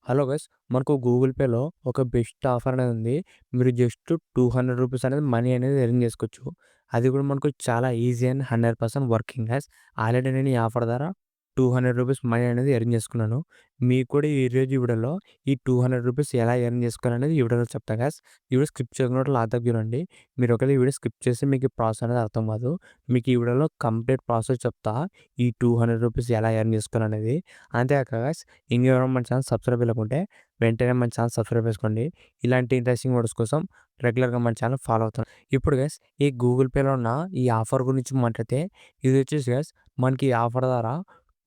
Hello guys! మనకు Google పేలో ఒక బెస్ట్ ఆఫర్ అనేది ఉంది. మీరు జస్ట్ రూ. 200 అనేది మనీ అనేది ఎర్న్ చేసుకోవచ్చు. అది కూడా మనకు చాలా easy and 100% working guys. Already నేను ఈ ఆఫర్ ద్వారా రూ. 200 మనీ అనేది ఎర్న్ చేసుకున్నాను. మీకు కూడా ఈరోజు ఈ వీడియోలో ఈ రూ. 200 ఎలా ఎర్న్ చేసుకోవాలనేది ఈ వీడియోలో చెప్తా గైస్. ఈ వీడియో స్కిప్ చేయకుండా లాస్ట్ దాకా చూడండి. మీరు ఒకవేళ ఈ వీడియో స్కిప్ చేస్తే మీకు ఈ ప్రాసెస్ అనేది అర్థం కాదు. మీకు ఈ వీడియోలో కంప్లీట్ ప్రాసెస్ చెప్తా. ఈ రూ. 200 ఎలా ఎర్న్ చేసుకోవాలనేది. అంతేకాక గైస్, ఇంకెవరైనా మన ఛానల్ సబ్స్క్రైబ్ చేయలేకుంటే వెంటనే మన ఛానల్ సబ్స్క్రైబ్ చేసుకోండి. ఇలాంటి ఇంట్రెస్టింగ్ వీడియోస్ కోసం రెగ్యులర్‌గా మన ఛానల్ ఫాలో అవుతాను. ఇప్పుడు గైస్, ఈ గూగుల్ పేలో ఉన్న ఈ ఆఫర్ గురించి మాట్లాడితే, ఇది వచ్చేసి గైస్ మనకి ఈ ఆఫర్ ద్వారా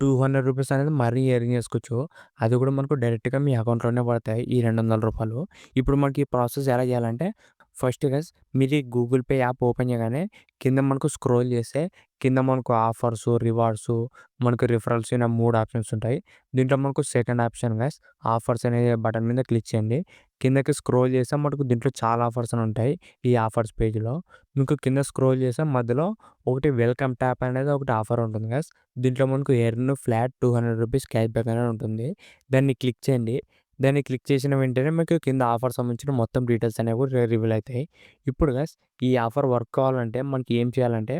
రూ. 200 అనేది మరీ ఎర్న్ చేసుకోవచ్చు. అది కూడా మనకు డైరెక్ట్‌గా మీ అకౌంట్‌లోనే పడతాయి ఈ రూ. 200. ఇప్పుడు మనకి ఈ ప్రాసెస్ ఎలా చేయాలంటే, ఫస్ట్ గైస్ మీరు ఈ గూగుల్ పే యాప్ ఓపెన్ చేయగానే కింద మనకు స్క్రోల్ చేస్తే కింద మనకు ఆఫర్సు, రివార్డ్సు, మనకు రిఫరల్స్ ఇలా 3 ఆప్షన్స్ ఉంటాయి. దీంట్లో మనకు సెకండ్ ఆప్షన్ గైస్ ఆఫర్స్ అనే బటన్ మీద క్లిక్ చేయండి. కిందకి స్క్రోల్ చేస్తే మనకు దీంట్లో చాలా ఆఫర్స్ అని ఉంటాయి. ఈ ఆఫర్స్ పేజ్‌లో మీకు కింద స్క్రోల్ చేస్తే మధ్యలో ఒకటి వెల్కమ్ ట్యాప్ అనేది ఒకటి ఆఫర్ ఉంటుంది గైస్. దీంట్లో మనకు ఎర్న్ ఫ్లాట్ రూ. 200 క్యాష్ బ్యాక్ అనేది ఉంటుంది. దాన్ని క్లిక్ చేయండి. దాన్ని క్లిక్ చేసిన వెంటనే మీకు కింద ఆఫర్ సంబంధించిన మొత్తం డీటెయిల్స్ అనేవి రివీల్ అవుతాయి. ఇప్పుడు గైస్ ఈ ఆఫర్ వర్క్ కావాలంటే మనకి ఏం చేయాలంటే,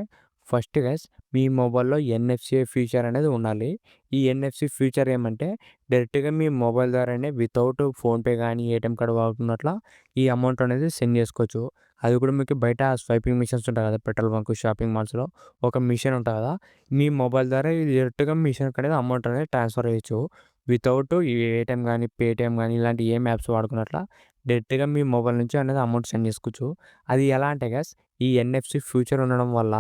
ఫస్ట్ గైస్ మీ మొబైల్‌లో ఎన్ఎఫ్‌సి ఫీచర్ అనేది ఉండాలి. ఈ ఎన్ఎఫ్‌సి ఫీచర్ ఏమంటే డైరెక్ట్‌గా మీ మొబైల్ ద్వారానే వితౌట్ ఫోన్‌పే గానీ, ఏటీఎం కార్డ్ వాడుతున్నట్ల ఈ అమౌంట్ అనేది సెండ్ చేసుకోవచ్చు. అది కూడా మీకు బయట స్వైపింగ్ మిషన్స్ ఉంటాయి కదా! పెట్రోల్ బంక్, షాపింగ్ మాల్స్‌లో ఒక మిషన్ ఉంటది కదా! మీ మొబైల్ ద్వారా ఇది డైరెక్ట్‌గా మిషన్‌కి అనేది అమౌంట్ అనేది ట్రాన్స్‌ఫర్ చేయొచ్చు. వితౌట్ ఈ ఏటీఎం గానీ, పేటీఎం గానీ ఇలాంటి ఏం యాప్స్ వాడుకున్నట్ల డైరెక్ట్‌గా మీ మొబైల్ నుంచి అనేది అమౌంట్ సెండ్ చేసుకోవచ్చు. అది ఎలా అంటే గైస్ ఈ ఎన్ఎఫ్‌సి ఫీచర్ ఉండడం వల్ల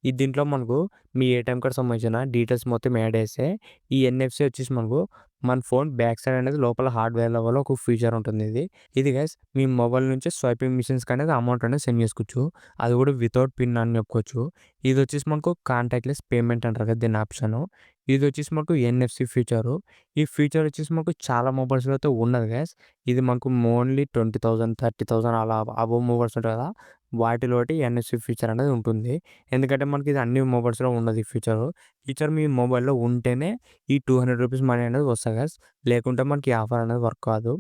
దీంట్లో మనకు మీ ఏటీఎం కార్డ్ సంబంధించిన డీటెయిల్స్ మొత్తం యాడ్ చేస్తే ఈ ఎన్ఎఫ్‌సి వచ్చేసి మనకు మన ఫోన్ బ్యాక్ సైడ్ అనేది లోపల హార్డ్‌వేర్ లెవెల్‌లో ఒక ఫీచర్ ఉంటుంది ఇది. ఇది గైస్ మీ మొబైల్ నుంచి స్వైపింగ్ మిషన్స్‌కి అనేది అమౌంట్ అనేది సెండ్ చేసుకోవచ్చు. అది కూడా వితౌట్ పిన్ అని చెప్పుకోవచ్చు. ఇది వచ్చేసి మనకు కాంటాక్ట్‌లెస్ పేమెంట్ అంటారు కదా! దీని ఆప్షను. ఇది వచ్చేసి మనకు ఎన్ఎఫ్‌సి ఫీచరు. ఈ ఫీచర్ వచ్చేసి మనకు చాలా మొబైల్స్‌లో అయితే ఉన్నది గైస్. ఇది మనకు ఓన్లీ 20,000, 30,000 అలా అబోవ్ మొబైల్స్ ఉంటాయి కదా! వాటిలోటి ఎన్ఎఫ్‌సి ఫీచర్ అనేది ఉంటుంది. ఎందుకంటే మనకి ఇది అన్ని మొబైల్స్‌లో ఉండదు ఈ ఫీచరు. ఫీచర్ మీ మొబైల్‌లో ఉంటేనే ఈ రూ. 200 మనీ అనేది వస్తది గైస్. లేకుంటే మనకి ఈ ఆఫర్ అనేది వర్క్ కాదు.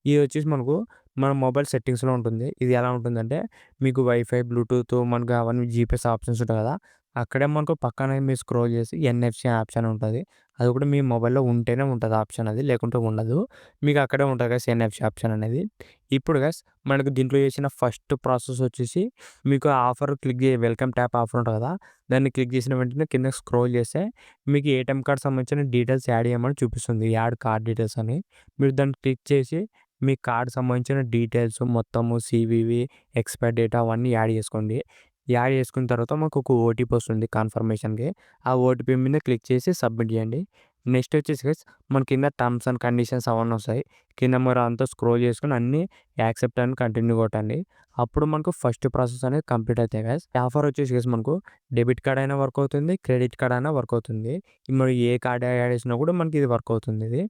ఇది వచ్చేసి మనకు మన మొబైల్ సెట్టింగ్స్‌లో ఉంటుంది. ఇది ఎలా ఉంటుందంటే మీకు వైఫై, బ్లూటూత్ మనకు అవన్నీ జీపీఎస్ ఆప్షన్స్ ఉంటాయి కదా! అక్కడే మనకు పక్కనే మీరు స్క్రోల్ చేసి ఎన్ఎఫ్‌సి ఆప్షన్ ఉంటది. అది కూడా మీ మొబైల్‌లో ఉంటేనే ఉంటది ఆప్షన్ అది. లేకుంటే ఉండదు. మీకు అక్కడే ఉంటది గైస్ ఎన్ఎఫ్‌సి ఆప్షన్ అనేది. ఇప్పుడు గైస్ మనకు దీంట్లో చేసిన ఫస్ట్ ప్రాసెస్ వచ్చేసి మీకు offer click welcome tap offer ఉంటది కదా! దాన్ని క్లిక్ చేసిన వెంటనే కిందకి స్క్రోల్ చేస్తే మీకు ఏటీఎం కార్డ్ సంబంధించిన డీటెయిల్స్ యాడ్ చేయమని చూపిస్తుంది. యాడ్ కార్డ్ డీటెయిల్స్ అని. మీరు దాన్ని క్లిక్ చేసి మీ కార్డ్ సంబంధించిన డీటెయిల్స్ మొత్తము సీవీవీ, ఎక్స్‌పైర్ డేట్ అవన్నీ యాడ్ చేసుకోండి. యాడ్ చేసుకున్న తర్వాత మాకు ఒక ఓటీపీ వస్తుంది కన్ఫర్మేషన్‌కి. ఆ ఓటీపీ మీద క్లిక్ చేసి సబ్మిట్ చేయండి. నెక్స్ట్ వచ్చేసి గైస్ మన కింద టర్మ్స్ అండ్ కండిషన్స్ అవన్నీ వస్తాయి. కింద మీరు అంతా స్క్రోల్ చేసుకొని అన్నీ యాక్సెప్ట్ అని కంటిన్యూ కొట్టండి. అప్పుడు మనకు ఫస్ట్ ప్రాసెస్ అనేది కంప్లీట్ అయితాయి గైస్. ఈ ఆఫర్ వచ్చేసి గైస్ మనకు డెబిట్ కార్డ్ అయినా వర్క్ అవుతుంది. క్రెడిట్ కార్డ్ అయినా వర్క్ అవుతుంది. మరి ఏ కార్డ్ యాడ్ చేసినా కూడా మనకి ఇది వర్క్ అవుతుంది ఇది.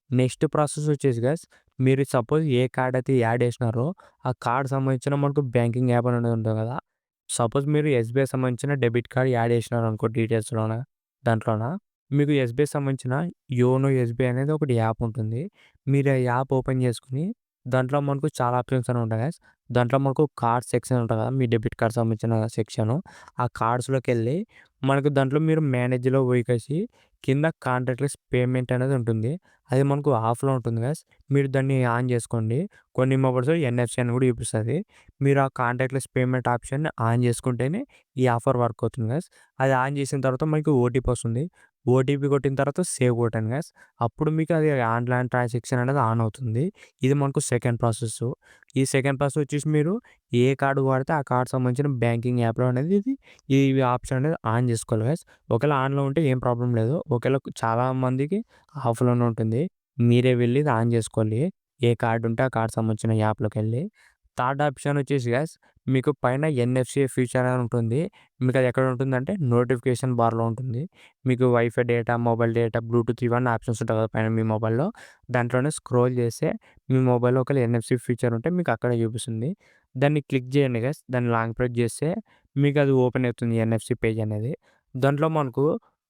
నెక్స్ట్ ప్రాసెస్ వచ్చేసి గైస్ మీరు సపోజ్ ఏ కార్డ్ అయితే యాడ్ చేసినారో ఆ కార్డ్ సంబంధించిన మనకు బ్యాంకింగ్ యాప్ అనేది ఉంటుంది కదా! సపోజ్ మీరు ఎస్‌బీఐ సంబంధించిన డెబిట్ కార్డ్ యాడ్ చేసినారనుకో డీటెయిల్స్‌లోన దాంట్లోన మీకు ఎస్‌బీఐ సంబంధించిన యోనో ఎస్‌బీఐ అనేది ఒకటి యాప్ ఉంటుంది. మీరు ఆ యాప్ ఓపెన్ చేసుకొని దాంట్లో మనకు చాలా ఆప్షన్స్ అనేవి ఉంటాయి గైస్. దాంట్లో మనకు కార్డ్ సెక్షన్ ఉంటది కదా! మీ డెబిట్ కార్డ్ సంబంధించిన సెక్షను. ఆ కార్డ్స్‌లోకెళ్ళి మనకు దాంట్లో మీరు మేనేజ్‌లో పోయేసి కింద కాంటాక్ట్‌లెస్ పేమెంట్ అనేది ఉంటుంది. అది మనకు ఆఫ్‌లో ఉంటుంది గైస్. మీరు దాన్ని ఆన్ చేసుకోండి. కొన్ని మొబైల్స్‌లో ఎన్ఎఫ్‌సి అని కూడా చూపిస్తది. మీరు ఆ కాంటాక్ట్‌లెస్ పేమెంట్ ఆప్షన్‌ని ఆన్ చేసుకుంటేనే ఈ ఆఫర్ వర్క్ అవుతుంది గైస్. అది ఆన్ చేసిన తర్వాత మీకు ఓటీపీ వస్తుంది. ఓటీపీ కొట్టిన తర్వాత సేవ్ కొట్టండి గైస్. అప్పుడు మీకు అది ఆన్‌లైన్ ట్రాన్సాక్షన్ అనేది ఆన్ అవుతుంది. ఇది మనకు సెకండ్ ప్రాసెస్సు. ఈ సెకండ్ ప్రాసెస్ వచ్చేసి మీరు ఏ కార్డ్ వాడితే ఆ కార్డ్ సంబంధించిన బ్యాంకింగ్ యాప్‌లో అనేది ఈ ఆప్షన్ అనేది ఆన్ చేసుకోవాలి గైస్. ఒకవేళ ఆన్‌లో ఉంటే ఏం ప్రాబ్లమ్ లేదు. ఒకవేళ చాలా మందికి ఆఫ్‌లోనే ఉంటుంది. మీరే వెళ్లి ఇది ఆన్ చేసుకోవాలి. ఏ కార్డ్ ఉంటే ఆ కార్డ్ సంబంధించిన యాప్‌లోకెళ్ళి. థర్డ్ ఆప్షన్ వచ్చేసి గైస్ మీకు పైన ఎన్ఎఫ్‌సి ఫీచర్ అని ఉంటుంది. మీకు అది ఎక్కడ ఉంటుందంటే నోటిఫికేషన్ బార్‌లో ఉంటుంది. మీకు wifi data, mobile data, Bluetooth ఇవన్నీ ఆప్షన్స్ ఉంటాయి కదా! పైన మీ మొబైల్‌లో. దాంట్లోనే స్క్రోల్ చేస్తే మీ మొబైల్‌లో ఒకవేళ ఎన్ఎఫ్‌సి ఫీచర్ ఉంటే మీకు అక్కడే చూపిస్తుంది. దాన్ని క్లిక్ చేయండి గైస్. దాన్ని లాంగ్ ప్రెస్ చేస్తే మీకు అది ఓపెన్ అవుతుంది ఎన్ఎఫ్‌సి పేజ్ అనేది. దాంట్లో మనకు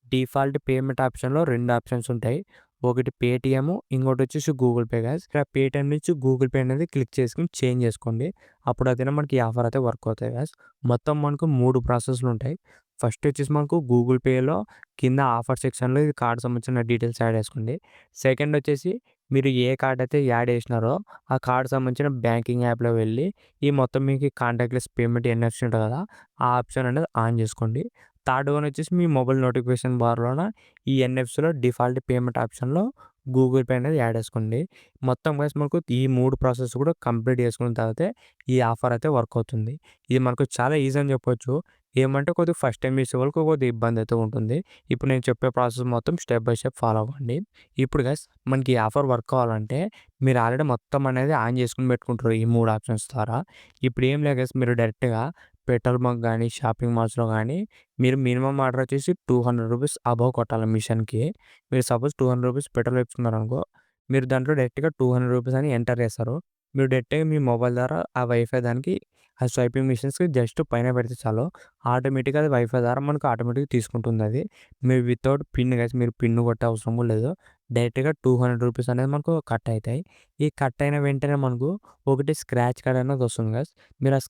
డిఫాల్ట్ పేమెంట్ ఆప్షన్‌లో 2 ఆప్షన్స్ ఉంటాయి. ఒకటి పేటీఎమ్, ఇంకోటొచ్చేసి గూగుల్ పే గైస్. ఇక్కడ పేటీఎం నుంచి గూగుల్ పే అనేది క్లిక్ చేసుకొని చేంజ్ చేసుకోండి. అప్పుడు అయితేనే మనకి ఈ ఆఫర్ అయితే వర్క్ అవుతాయి గైస్. మొత్తం మనకు 3 ప్రాసెస్‌లుంటాయి. ఫస్ట్ వచ్చేసి మనకు గూగుల్ పేలో కింద ఆఫర్ సెక్షన్‌లో ఇది కార్డ్ సంబంధించిన డీటెయిల్స్ యాడ్ చేసుకోండి. సెకండ్ వచ్చేసి మీరు ఏ కార్డ్ అయితే యాడ్ చేసినారో ఆ కార్డ్ సంబంధించిన బ్యాంకింగ్ యాప్‌లో వెళ్ళి ఈ మొత్తం మీకు కాంటాక్ట్‌లెస్ పేమెంట్ ఎన్ఎఫ్‌సి ఉంటది కదా! ఆ ఆప్షన్ అనేది ఆన్ చేసుకోండి. థర్డ్ వన్ వచ్చేసి మీ మొబైల్ నోటిఫికేషన్ బార్‌లోన ఈ ఎన్ఎఫ్‌సిలో డిఫాల్ట్ పేమెంట్ ఆప్షన్‌లో గూగుల్ పే అనేది యాడ్ చేసుకోండి. మొత్తం గైస్ మనకు ఈ 3 ప్రాసెస్ కూడా కంప్లీట్ చేసుకున్న తర్వాతే ఈ ఆఫర్ అయితే వర్క్ అవుతుంది. ఇది మనకు చాలా ఈజీ అని చెప్పొచ్చు. ఏమంటే కొద్దిగా ఫస్ట్ టైమ్ చేసే వాళ్ళకి కొద్దిగా ఇబ్బంది అయితే ఉంటుంది. ఇప్పుడు నేను చెప్పే ప్రాసెస్ మొత్తం స్టెప్ బై స్టెప్ ఫాలో అవ్వండి. ఇప్పుడు గైస్ మనకి ఈ ఆఫర్ వర్క్ అవ్వాలంటే మీరు ఆల్రెడీ మొత్తం అనేది ఆన్ చేసుకొని పెట్టుకుంటారు ఈ 3 ఆప్షన్స్ ద్వారా. ఇప్పుడు ఏం లేదు గైస్ మీరు డైరెక్ట్‌గా పెట్రోల్ బంక్ గానీ, షాపింగ్ మాల్స్‌లో గానీ మీరు మినిమమ్ ఆర్డర్ వచ్చేసి రూ. 200 అబోవ్ కొట్టాలి మిషన్‌కి. మీరు సపోజ్ రూ. 200 పెట్రోల్ ఏపించుకున్నారనుకో, మీరు దాంట్లో డైరెక్ట్‌గా రూ. 200 అని ఎంటర్ చేస్తారు. మీరు డైరెక్ట్‌గా మీ మొబైల్ ద్వారా ఆ వైఫై దానికి ఆ స్వైపింగ్ మిషన్స్‌కి జస్ట్ పైన పెడితే చాలు. ఆటోమేటిక్‌గా అది వైఫై ద్వారా మనకు ఆటోమేటిక్‌గా తీసుకుంటుందది. మీరు వితౌట్ పిన్ గైస్ మీరు పిన్ కొట్టే అవసరం కూడా లేదు. డైరెక్ట్‌గా రూ. 200 అనేది మనకు కట్ అయితాయి. ఈ కట్ అయిన వెంటనే మనకు ఒకటి స్క్రాచ్ కార్డ్ అనేది వస్తుంది గైస్. మీరు ఆ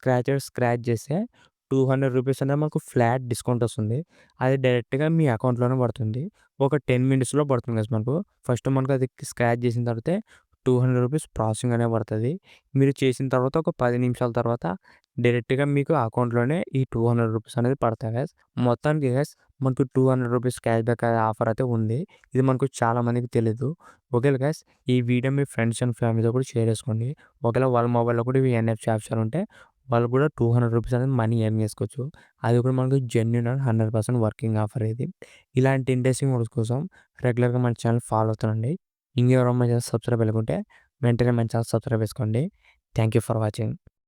స్క్రాచ్ చేస్తే రూ. 200 అనేది మనకు ఫ్లాట్ డిస్కౌంట్ వస్తుంది. అది డైరెక్ట్‌గా మీ అకౌంట్‌లోనే పడుతుంది. ఒక 10 మినిట్స్‌లో పడుతుంది గైస్ మనకు. ఫస్ట్ మనకు అది స్క్రాచ్ చేసిన తర్వాతే రూ. 200 ప్రాసెసింగ్ అనేది పడతది. మీరు చేసిన తర్వాత ఒక 10 నిమిషాల తర్వాత డైరెక్ట్‌గా మీకు అకౌంట్‌లోనే ఈ రూ. 200 అనేది పడతాయి గైస్. మొత్తానికి గైస్ మనకు రూ. 200 క్యాష్ బ్యాక్ ఆఫర్ అయితే ఉంది. ఇది మనకు చాలా మందికి తెలీదు. ఓకేల గైస్ ఈ వీడియో మీ ఫ్రెండ్స్ అండ్ ఫ్యామిలీతో కూడా షేర్ చేసుకోండి. ఒకవేళ వాళ్ళ మొబైల్‌లో కూడా ఇవి ఎన్ఎఫ్‌సి ఆప్షన్ ఉంటే వాళ్ళు కూడా రూ. 200 అనేది మనీ ఎర్న్ చేసుకోవచ్చు. అది కూడా మనకు జెన్యూన్ అండ్ 100% వర్కింగ్ ఆఫర్ ఇది. ఇలాంటి ఇంట్రెస్టింగ్ వీడియోస్ కోసం రెగ్యులర్‌గా మన ఛానల్ ఫాలో అవుతుండండి. ఇంకెవరైనా మన ఛానల్ సబ్స్క్రైబ్ చేయకుంటే వెంటనే మన ఛానల్ సబ్స్క్రైబ్ చేసుకోండి. Thank you for watching.